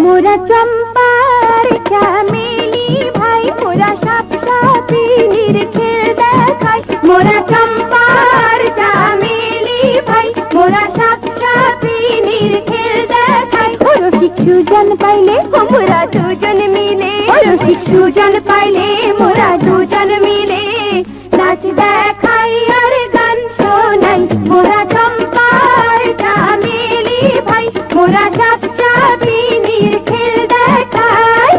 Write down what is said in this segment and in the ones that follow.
মোরা চম্পার চামেলি ভাই, মোরা সাপ সাপিনীর খেল দেখাই। মোরা চম্পার চামেলি ভাই, মোরা সাপ সাপিনীর খেল দেখাই। রসিক সুজন পাইলে মোরা দুজন মিলে, রসিক সুজন পাইলে মোরা দুজন মিলে নাচ দেখাই আর গান শোনাই। মোরা চম্পার চামেলি ভাই, মোরা সাপ সাপিনীর খেল দেখাই।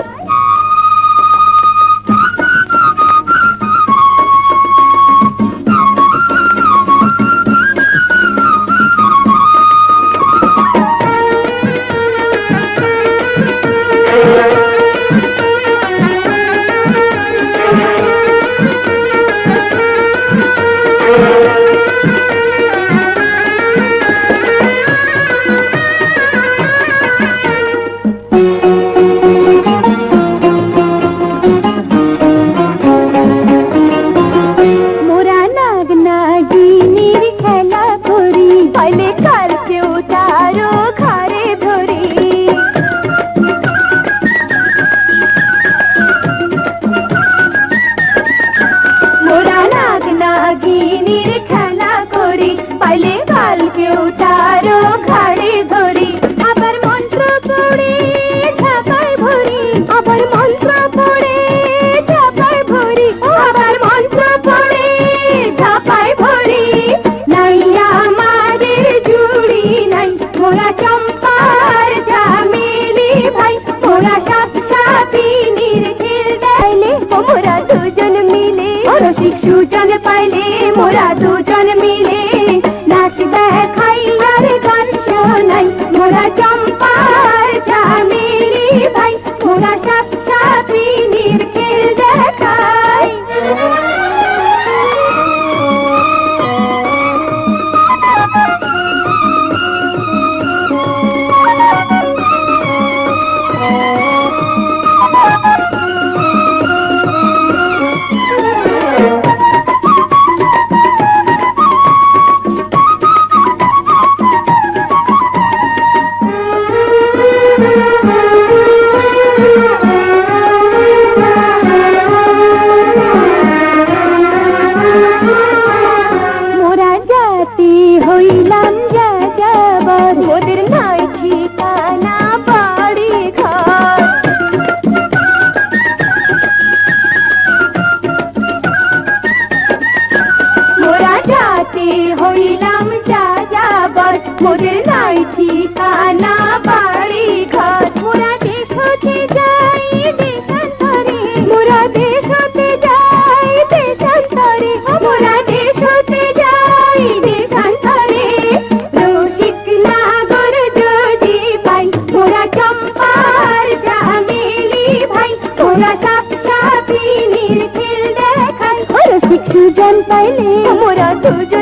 মোরা নাগ নাগিনীর খেলা করি, পাইলে কার কেউ তারও ঘরে ধরি। মোরা নাগ নাগিনীর খেলা করি, পাইলে কাল কেউ তারও ঘরে ধরি। আবার মন্ত্র পড়ে ঝাঁপায় ভরি, আবার মন্ত্র পড়ে ঝাঁপায় ভরি, আবার মন্ত্র পড়ে ঝাঁপায় ভরি। নাই আমাদের জুড়ি নাই, মোরা চম্পার চামেলি ভাই, মোরা সাপ সাপিনীর খেল দেখাইলে মোরা দুজন মিলে। রসিক সুজন পাইলে মোরা দুজন মিলে নাচ দেখাই আর গান শোনাই। মোরা চম্পার চামেলি ভাই, মোরা সাপ সাপিনীর খেল দেখাই। মোরা জাতি হইলাম যাযাবর, মোদের নাই ঠিকানা বাড়ি ঘর। মোরা জাতি হইলাম যাযাবর, মোদের নাই ঠিকানা বাড়ি ঘর। মোরা দেশ হতে যাই দেশান্তরে, মোরা দেশ হতে যাই দেশান্তরে, মোরা দেশ হতে যাই দেশান্তরে। রসিক নাগর যদি পাই, মোরা চম্পার চামেলি ভাই, মোরা সাপ সাপিনীর খেল দেখাই। রসিক সুজন পাইলে মোরা দুজন